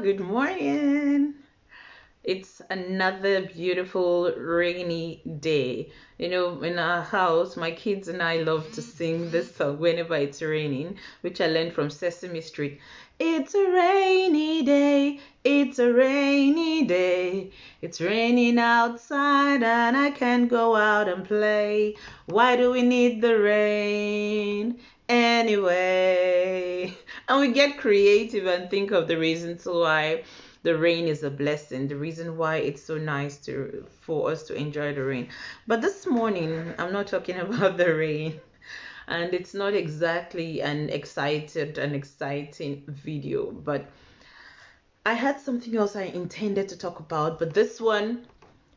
Good morning. It's another beautiful rainy day. In our house, my kids and I love to sing this song whenever it's raining, which I learned from Sesame Street. It's a rainy day, it's a rainy day. It's raining outside and I can't go out and play. Why do we need the rain anyway? And we get creative and think of the reasons why the rain is a blessing, the reason why it's so nice to for us to enjoy the rain. But this morning I'm not talking about the rain, and it's not exactly an exciting video, but I had something else I intended to talk about, but this one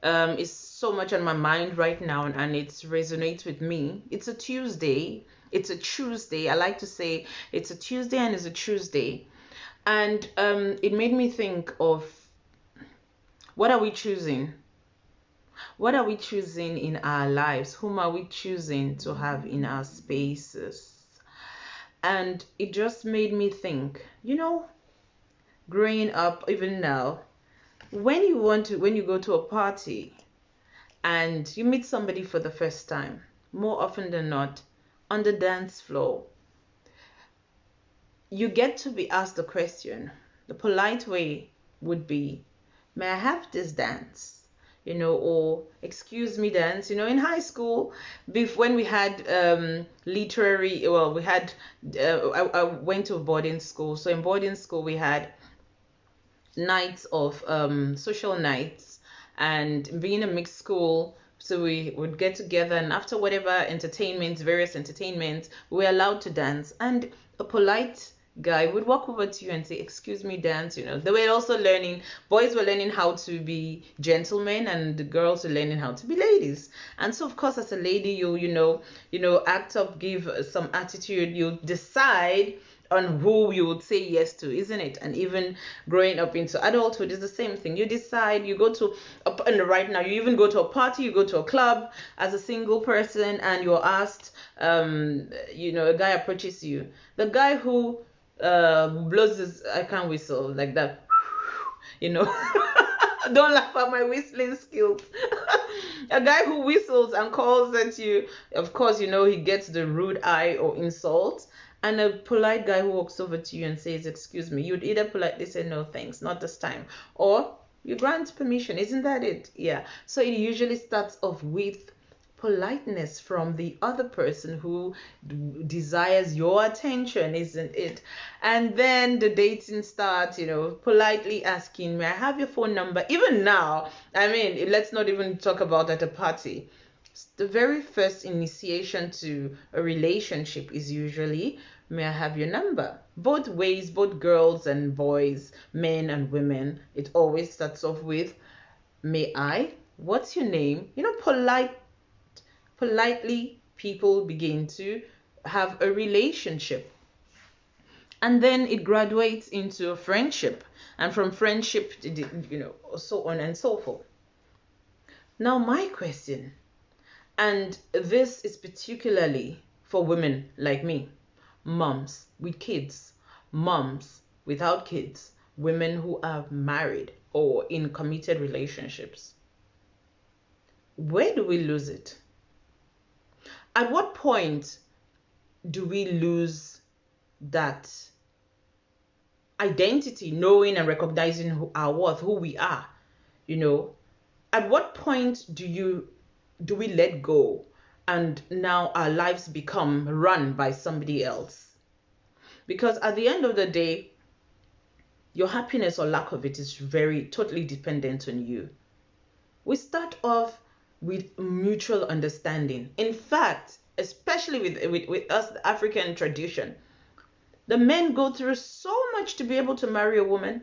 is so much on my mind right now, and it resonates with me. It's a Tuesday. It's a Tuesday. I like to say it's a Tuesday and it's a Tuesday. And it made me think of, what are we choosing? What are we choosing in our lives? Whom are we choosing to have in our spaces? And it just made me think, growing up, even now, when you go to a party and you meet somebody for the first time, more often than not, on the dance floor, you get to be asked the question. The polite way would be, may I have this dance? Or excuse me dance. In high school, when we had literary, well, we had, I went to boarding school. So in boarding school, we had nights of social nights, and being a mixed school, so we would get together, and after whatever entertainment, various entertainments, we were allowed to dance. And a polite guy would walk over to you and say, excuse me, dance. They were also learning, boys were learning how to be gentlemen, and the girls were learning how to be ladies. And so of course, as a lady, you act up, give some attitude, you decide on who you would say yes to, isn't it? And even growing up into adulthood is the same thing. You decide, you go to and right now you even go to a party, you go to a club as a single person, and you're asked, a guy approaches you, the guy who blows his, I can't whistle like that, don't laugh at my whistling skills. A guy who whistles and calls at you, of course, he gets the rude eye or insult. And a polite guy who walks over to you and says, excuse me, you'd either politely say, no thanks, not this time, or you grant permission. Isn't that it? Yeah. So it usually starts off with politeness from the other person who desires your attention, isn't it? And then the dating starts, politely asking, may I have your phone number? Even now, I mean, let's not even talk about at a party. The very first initiation to a relationship is usually, may I have your number? Both ways, both girls and boys, men and women, it always starts off with, may I? What's your name? Politely people begin to have a relationship. And then it graduates into a friendship. And from friendship, so on and so forth. Now my question, and this is particularly for women like me, moms with kids, moms without kids, women who are married or in committed relationships. Where do we lose it? At what point do we lose that identity, knowing and recognizing our worth, who we are? At what point do we let go, and now our lives become run by somebody else? Because at the end of the day, your happiness or lack of it is totally dependent on you. We start off with mutual understanding. In fact, especially with us, the African tradition, the men go through so much to be able to marry a woman.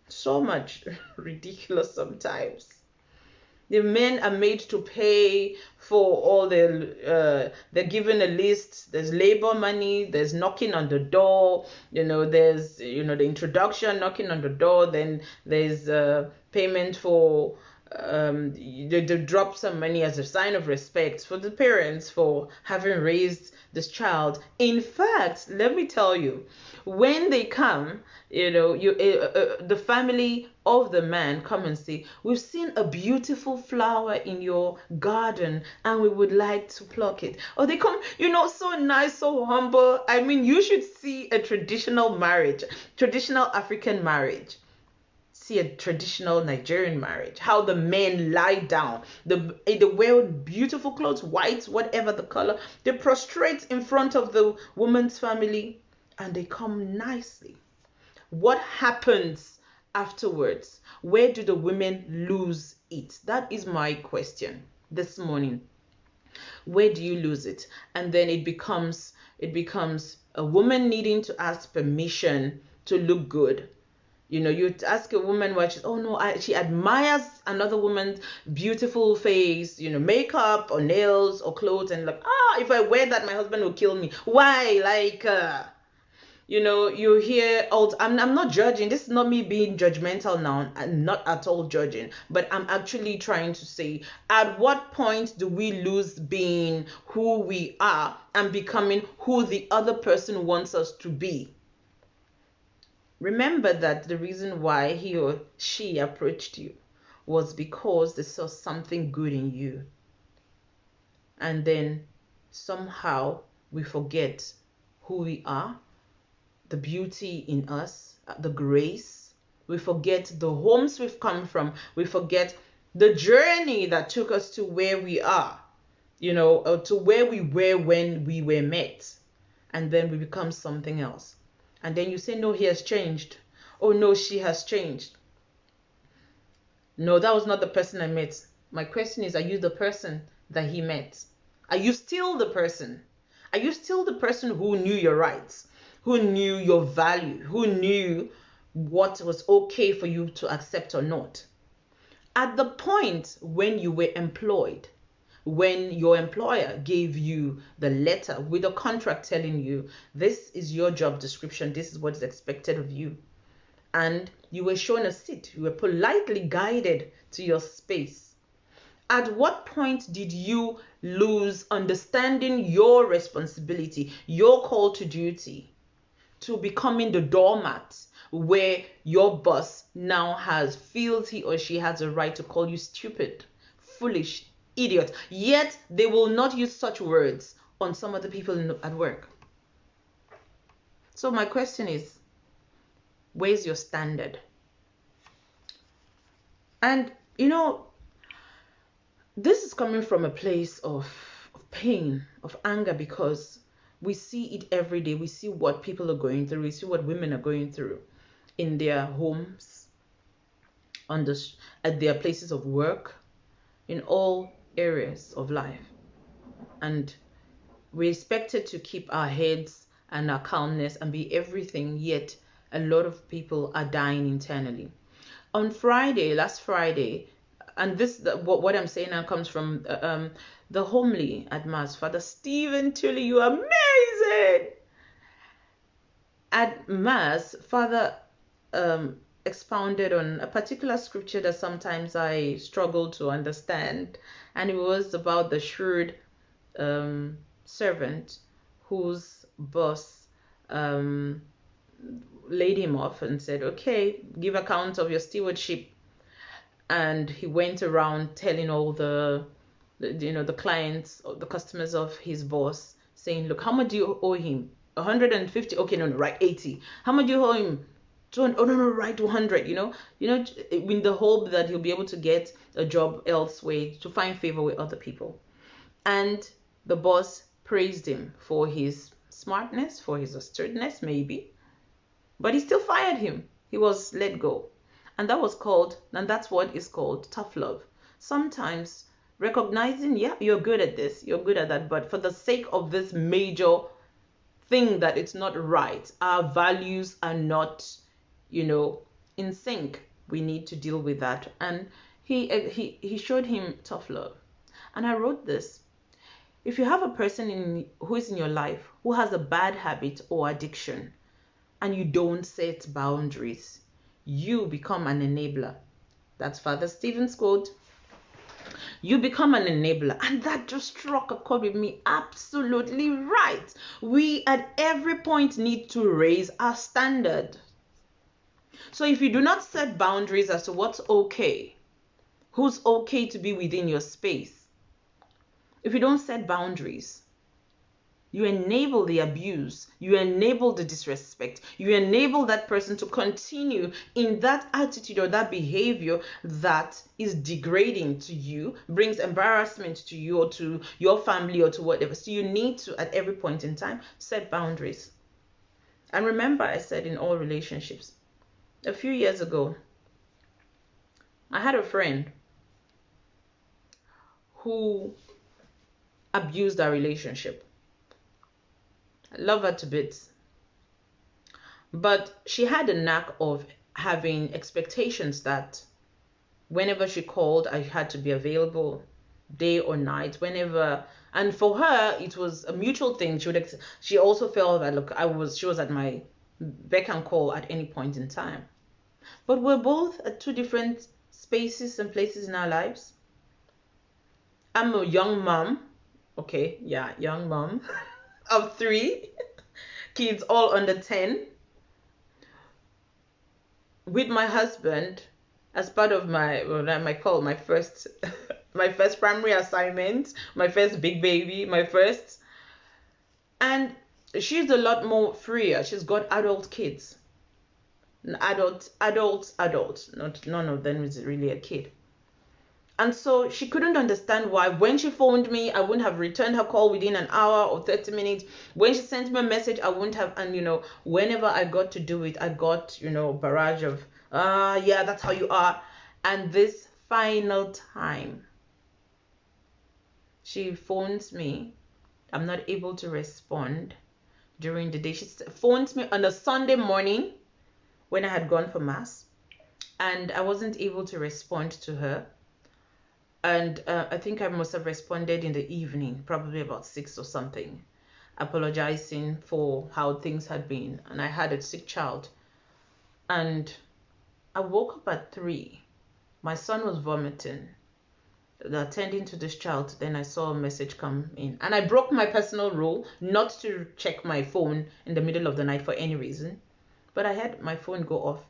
So much. Ridiculous sometimes. The men are made to pay for all they're given a list. There's labor money, there's knocking on the door, there's the introduction, knocking on the door, then there's payment for they drop some money as a sign of respect for the parents for having raised this child. In fact, let me tell you, when they come, the family of the man come and say, we've seen a beautiful flower in your garden and we would like to pluck it. Or they come, so nice, so humble. I mean, you should see a traditional marriage, traditional African marriage. See a traditional Nigerian marriage, how the men lie down, they wear beautiful clothes, white, whatever the color, they prostrate in front of the woman's family and they come nicely. What happens afterwards? Where do the women lose it? That is my question this morning. Where do you lose it? And then it becomes a woman needing to ask permission to look good. You ask a woman why she's, oh no, she admires another woman's beautiful face, makeup or nails or clothes, and like, if I wear that, my husband will kill me. Why? Like, you hear all. I'm not judging. This is not me being judgmental now. I'm not at all judging, but I'm actually trying to say, at what point do we lose being who we are and becoming who the other person wants us to be? Remember that the reason why he or she approached you was because they saw something good in you. And then somehow we forget who we are, the beauty in us, the grace. We forget the homes we've come from. We forget the journey that took us to where we are, or to where we were when we were met. And then we become something else. And then you say, no, he has changed. Oh, no, she has changed. No, that was not the person I met. My question is, are you the person that he met? Are you still the person? Are you still the person who knew your rights, who knew your value, who knew what was okay for you to accept or not? At the point when you were employed, when your employer gave you the letter with a contract telling you this is your job description, this is what is expected of you, and you were shown a seat, you were politely guided to your space, at what point did you lose understanding your responsibility, your call to duty, to becoming the doormat where your boss now feels he or she has a right to call you stupid, foolish, idiot, yet they will not use such words on some other people at work? So my question is, where's your standard? And this is coming from a place of pain, of anger, because we see it every day. We see what people are going through. We see what women are going through in their homes, at their places of work, in all areas of life. And we're expected to keep our heads and our calmness and be everything, yet a lot of people are dying internally. On last Friday, and what I'm saying now comes from the homely at Mass, Father Stephen Tully, you are amazing. At Mass, Father expounded on a particular scripture that sometimes I struggle to understand, and it was about the shrewd servant whose boss laid him off and said, okay, give account of your stewardship. And he went around telling all the clients, the customers of his boss, saying, look, how much do you owe him? 150? Okay, no, right, 80. How much do you owe him? 200? Oh, no, right, 200, in the hope that he'll be able to get a job elsewhere, to find favor with other people. And the boss praised him for his smartness, for his astuteness, maybe. But he still fired him. He was let go. And that's what is called tough love. Sometimes recognizing, yeah, you're good at this, you're good at that, but for the sake of this major thing that it's not right, our values are not, in sync, we need to deal with that. And he showed him tough love. And I wrote this. If you have a person who is in your life who has a bad habit or addiction, and you don't set boundaries, you become an enabler. That's Father Stephen's quote. You become an enabler. And that just struck a chord with me. Absolutely right. We at every point need to raise our standard. So if you do not set boundaries as to what's okay, who's okay to be within your space, if you don't set boundaries, you enable the abuse, you enable the disrespect, you enable that person to continue in that attitude or that behavior that is degrading to you, brings embarrassment to you or to your family or to whatever. So you need to, at every point in time, set boundaries. And remember, I said in all relationships, a few years ago, I had a friend who abused our relationship. I love her to bits. But she had a knack of having expectations that whenever she called, I had to be available, day or night, whenever. And for her, it was a mutual thing. She also felt that, look, she was at my beck and call at any point in time. But we're both at two different spaces and places in our lives. I'm a young mom. Okay, yeah, young mom of 3 kids, all under 10. With my husband as part of my, what I might call my first my first primary assignment, my first big baby, my first. And she's a lot more freer. She's got adult kids. Adults. None of them is really a kid. And so she couldn't understand why when she phoned me, I wouldn't have returned her call within an hour or 30 minutes. When she sent me a message, I wouldn't have. And, whenever I got to do it, I got, barrage of, yeah, that's how you are. And this final time, she phones me. I'm not able to respond during the day. She phones me on a Sunday morning when I had gone for mass. And I wasn't able to respond to her. And I think I must have responded in the evening, probably about 6 or something, apologizing for how things had been. And I had a sick child. And I woke up at 3. My son was vomiting, attending to this child. Then I saw a message come in. And I broke my personal rule not to check my phone in the middle of the night for any reason. But I had my phone go off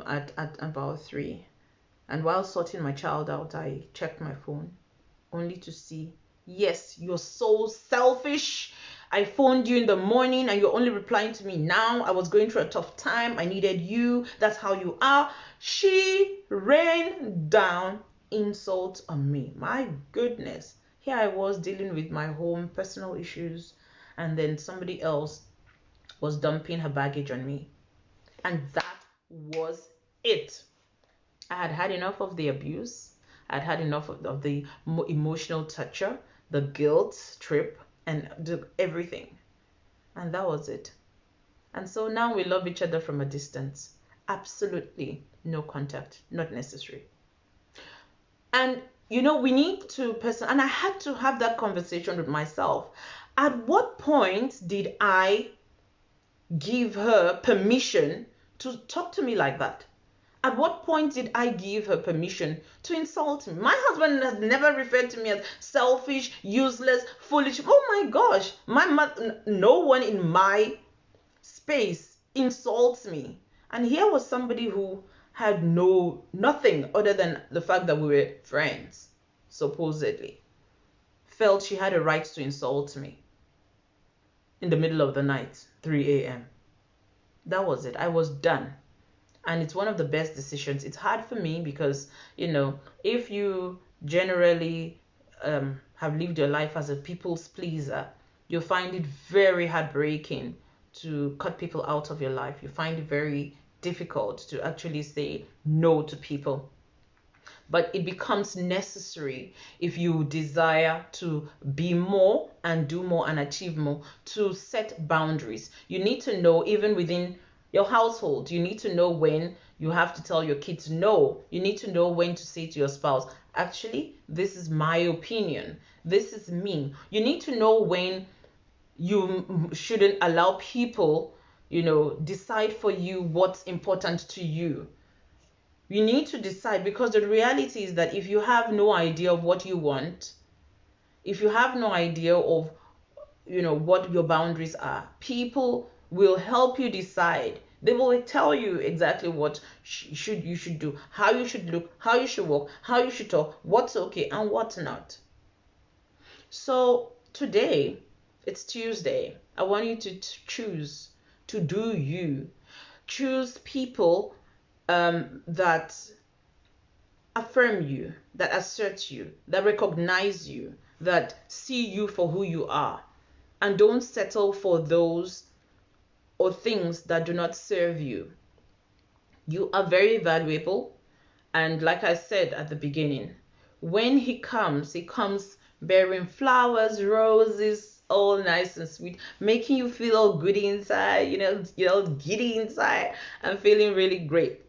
at about 3. And while sorting my child out, I checked my phone only to see, yes, you're so selfish. I phoned you in the morning and you're only replying to me now. I was going through a tough time. I needed you. That's how you are. She rained down insults on me. My goodness. Here I was dealing with my home personal issues, and then somebody else was dumping her baggage on me. And that was it. I had had enough of the abuse. I'd had enough of the emotional torture, the guilt trip, and everything. And that was it. And so now we love each other from a distance. Absolutely no contact, not necessary. And, we need to and I had to have that conversation with myself. At what point did I give her permission to talk to me like that? At what point did I give her permission to insult me? My husband has never referred to me as selfish, useless, foolish. Oh my gosh, no one in my space insults me. And here was somebody who had nothing other than the fact that we were friends, supposedly, felt she had a right to insult me in the middle of the night, 3 a.m. That was it. I was done. And it's one of the best decisions. It's hard for me because, if you generally have lived your life as a people's pleaser, you'll find it very heartbreaking to cut people out of your life. You find it very difficult to actually say no to people. But it becomes necessary if you desire to be more and do more and achieve more, to set boundaries. You need to know, even within your household, you need to know when you have to tell your kids no. You need to know when to say to your spouse, actually, this is my opinion. This is me. You need to know when you shouldn't allow people, decide for you what's important to you. You need to decide, because the reality is that if you have no idea of what you want, if you have no idea of, what your boundaries are, people will help you decide. They will tell you exactly what you should do, how you should look, how you should walk, how you should talk, what's okay and what's not. So today, it's Tuesday. I want you to choose to do you. Choose people that affirm you, that assert you, that recognize you, that see you for who you are. And don't settle for those or things that do not serve you. You are very valuable. And like I said at the beginning, when he comes bearing flowers, roses, all nice and sweet, making you feel all goody inside, giddy inside and feeling really great.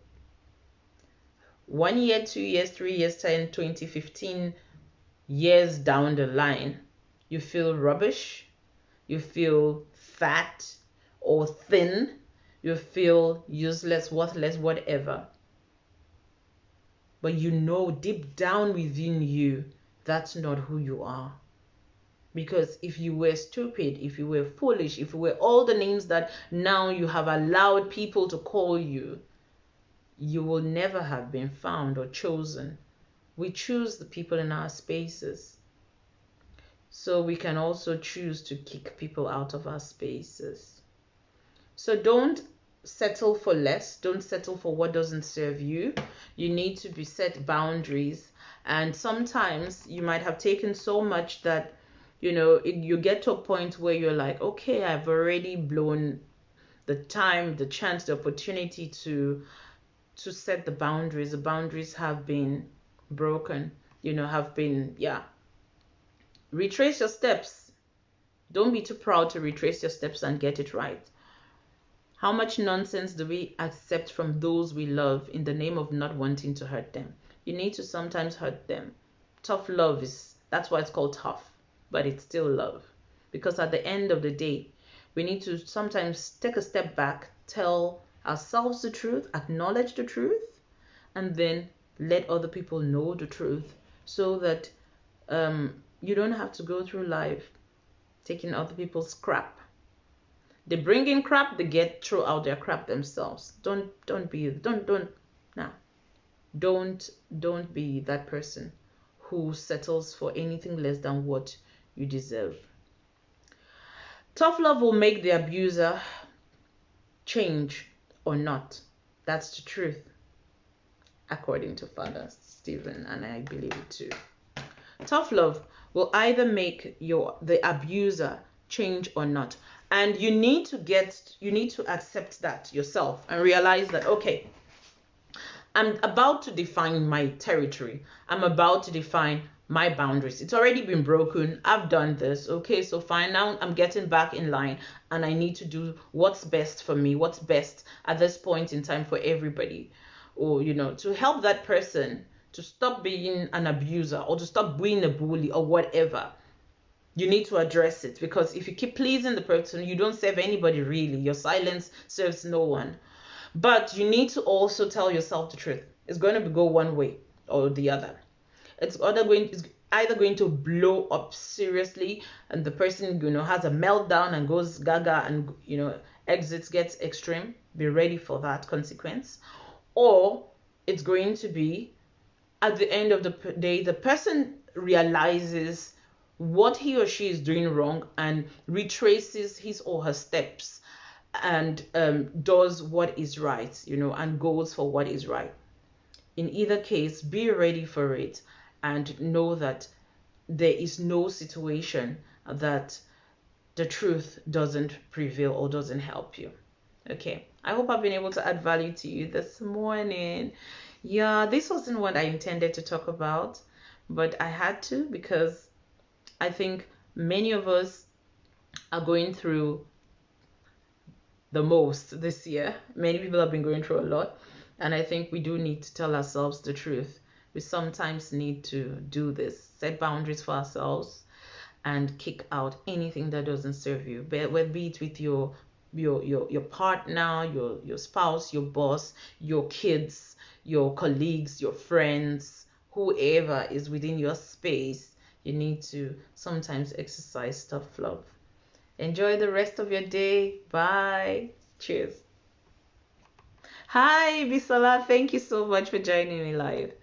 1 year, 2 years, 3 years, 10, 20, 15 years down the line, you feel rubbish, you feel fat or thin, you feel useless, worthless, whatever. But you know deep down within you, that's not who you are. Because if you were stupid, if you were foolish, if you were all the names that now you have allowed people to call you, you will never have been found or chosen. We choose the people in our spaces. So we can also choose to kick people out of our spaces. So don't settle for less. Don't settle for what doesn't serve you. You need to set boundaries. And sometimes you might have taken so much that, you get to a point where you're like, okay, I've already blown the time, the chance, the opportunity to set the boundaries. The boundaries have been broken, Retrace your steps. Don't be too proud to retrace your steps and get it right. How much nonsense do we accept from those we love in the name of not wanting to hurt them? You need to sometimes hurt them. Tough love that's why it's called tough, but it's still love. Because at the end of the day, we need to sometimes take a step back, tell ourselves the truth, acknowledge the truth, and then let other people know the truth, so that you don't have to go through life taking other people's crap. They bring in crap, they throw out their crap themselves. Don't be that person who settles for anything less than what you deserve. Tough love will make the abuser change or not. That's the truth, according to Father Stephen, and I believe it too. Tough love will either make the abuser change or not. And you need to accept that yourself and realize that, okay, I'm about to define my territory. I'm about to define my boundaries. It's already been broken. I've done this. Okay, so fine. Now I'm getting back in line and I need to do what's best for me, what's best at this point in time for everybody. Or, to help that person to stop being an abuser or to stop being a bully or whatever. You need to address it, because if you keep pleasing the person, you don't serve anybody really. Your silence serves no one. But you need to also tell yourself the truth. It's going to go one way or the other. It's either going to blow up seriously and the person, has a meltdown and goes gaga and, gets extreme. Be ready for that consequence. Or it's going to be, at the end of the day, the person realizes what he or she is doing wrong and retraces his or her steps and does what is right, and goes for what is right. In either case, be ready for it and know that there is no situation that the truth doesn't prevail or doesn't help you. Okay, I hope I've been able to add value to you this morning. Yeah, this wasn't what I intended to talk about, but I had to, because I think many of us are going through the most this year. Many people have been going through a lot, and I think we do need to tell ourselves the truth. We sometimes need to do this, set boundaries for ourselves and kick out anything that doesn't serve you, be it with your your partner, your spouse, your boss, your kids, your colleagues, your friends, whoever is within your space. You need to sometimes exercise tough love. Enjoy the rest of your day. Bye. Cheers. Hi, Bisola. Thank you so much for joining me live.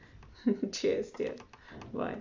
Cheers, dear. Bye.